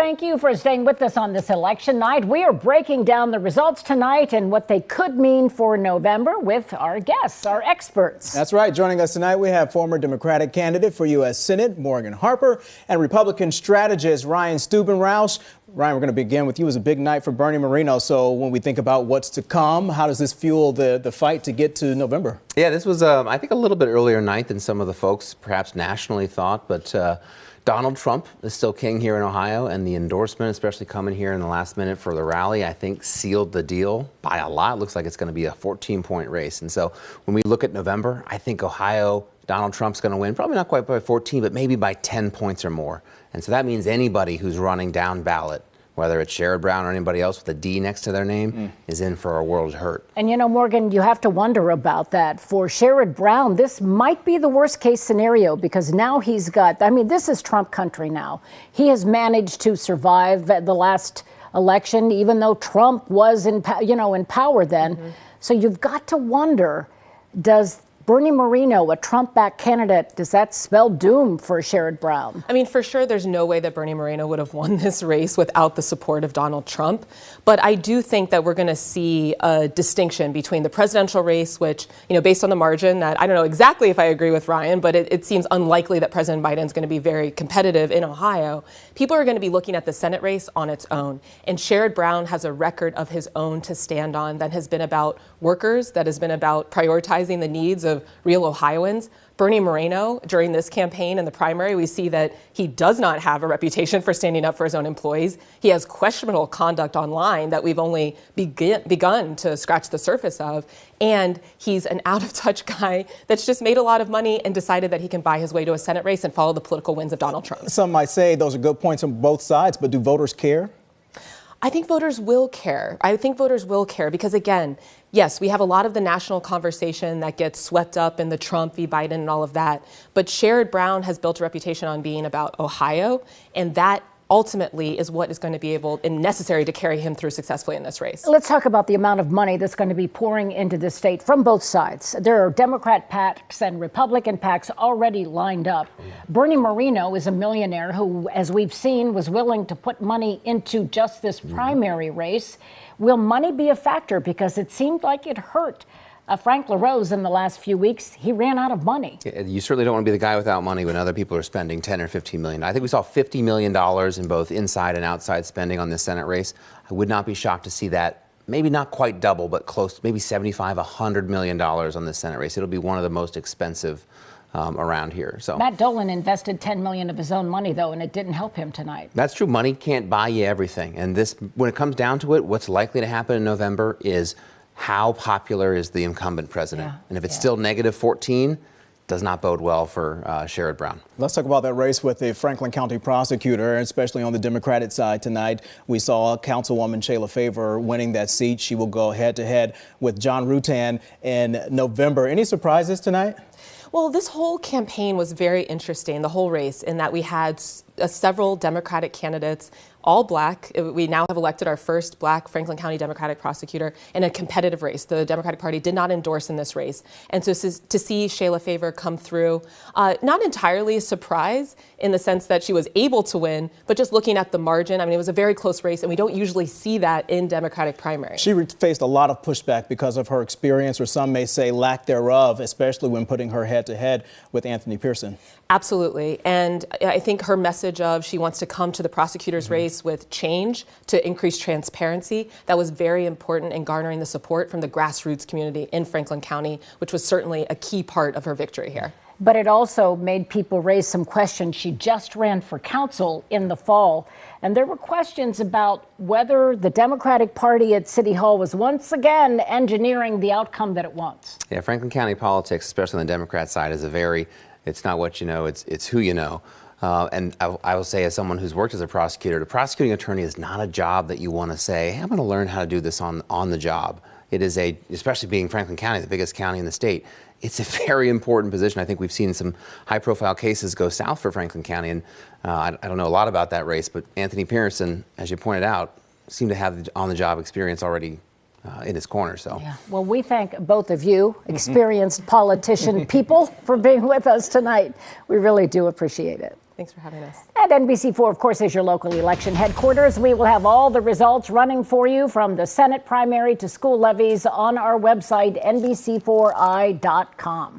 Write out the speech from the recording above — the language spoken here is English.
thank you for staying with us on this election night. We are breaking down the results tonight and what they could mean for November with our guests, our experts. That's right. Joining us tonight, we have former Democratic candidate for U.S. Senate, Morgan Harper, and Republican strategist Ryan Stubenrausch. Ryan, we're going to begin with you. It was a big night for Bernie Moreno. So when we think about what's to come, how does this fuel the fight to get to November? Yeah, this was, I think, a little bit earlier night than some of the folks perhaps nationally thought. But Donald Trump is still king here in Ohio, and the endorsement, especially coming here in the last minute for the rally, I think sealed the deal by a lot. It looks like it's going to be a 14-point race. And so when we look at November, I think Ohio, Donald Trump's going to win, probably not quite by 14, but maybe by 10 points or more. And so that means anybody who's running down ballot, whether it's Sherrod Brown or anybody else with a D next to their name, is in for a world of hurt. And, you know, Morgan, you have to wonder about that. For Sherrod Brown, this might be the worst case scenario because now he's got, I mean, this is Trump country now. He has managed to survive the last election, even though Trump was in power then. So you've got to wonder, does Bernie Moreno, a Trump-backed candidate, does that spell doom for Sherrod Brown? I mean, for sure, there's no way that Bernie Moreno would have won this race without the support of Donald Trump. But I do think that we're going to see a distinction between the presidential race, which, you know, based on the margin that I don't know exactly if I agree with Ryan, but it seems unlikely that President Biden's going to be very competitive in Ohio. People are going to be looking at the Senate race on its own. And Sherrod Brown has a record of his own to stand on that has been about workers, that has been about prioritizing the needs of real Ohioans. Bernie Moreno, during this campaign and the primary, we see that he does not have a reputation for standing up for his own employees. He has questionable conduct online that we've only begun to scratch the surface of. And he's an out-of-touch guy that's just made a lot of money and decided that he can buy his way to a Senate race and follow the political winds of Donald Trump. Some might say those are good points on both sides, but do voters care? I think voters will care. I think voters will care because, again, yes, we have a lot of the national conversation that gets swept up in the Trump v. Biden and all of that. But Sherrod Brown has built a reputation on being about Ohio, and that ultimately is what is going to be able and necessary to carry him through successfully in this race. Let's talk about the amount of money that's going to be pouring into the state from both sides. There are Democrat PACs and Republican PACs already lined up. Bernie Moreno is a millionaire who, as we've seen, was willing to put money into just this primary race. Will money be a factor? Because it seemed like it hurt Frank LaRose in the last few weeks. He ran out of money. You certainly don't want to be the guy without money when other people are spending 10 or 15 million. I think we saw $50 million in both inside and outside spending on this Senate race. I would not be shocked to see that maybe not quite double, but close, maybe $75, $100 million on this Senate race. It'll be one of the most expensive around here. So Matt Dolan invested $10 million of his own money, though, and it didn't help him tonight. That's true. Money can't buy you everything. And this, when it comes down to it, what's likely to happen in November is how popular is the incumbent president? And if it's still negative 14, does not bode well for Sherrod Brown. Let's talk about that race with the Franklin County prosecutor, especially on the Democratic side tonight. We saw Councilwoman Shayla Favor winning that seat. She will go head-to-head with John Rutan in November. Any surprises tonight? Well, this whole campaign was very interesting, the whole race, in that we had several Democratic candidates, all black. We now have elected our first black Franklin County Democratic prosecutor in a competitive race. The Democratic Party did not endorse in this race. And so to see Shayla Favor come through, not entirely a surprise in the sense that she was able to win, but just looking at the margin, I mean, it was a very close race, and we don't usually see that in Democratic primaries. She faced a lot of pushback because of her experience, or some may say lack thereof, especially when putting her head-to-head with Anthony Pearson. Absolutely. And I think her message of she wants to come to the prosecutor's race with change to increase transparency, that was very important in garnering the support from the grassroots community in Franklin County, which was certainly a key part of her victory here. But it also made people raise some questions. She just ran for council in the fall, and there were questions about whether the Democratic Party at City Hall was once again engineering the outcome that it wants. Yeah, Franklin County politics, especially on the Democrat side, is it's not what you know, it's who you know. And I will say, as someone who's worked as a prosecutor, the prosecuting attorney is not a job that you want to say, hey, I'm going to learn how to do this on the job. It is especially being Franklin County, the biggest county in the state, it's a very important position. I think we've seen some high-profile cases go south for Franklin County, and I don't know a lot about that race, but Anthony Pearson, as you pointed out, seemed to have the on-the-job experience already in his corner. So, yeah. Well, we thank both of you, experienced politician people, for being with us tonight. We really do appreciate it. Thanks for having us. And NBC4, of course, is your local election headquarters. We will have all the results running for you from the Senate primary to school levies on our website, NBC4i.com.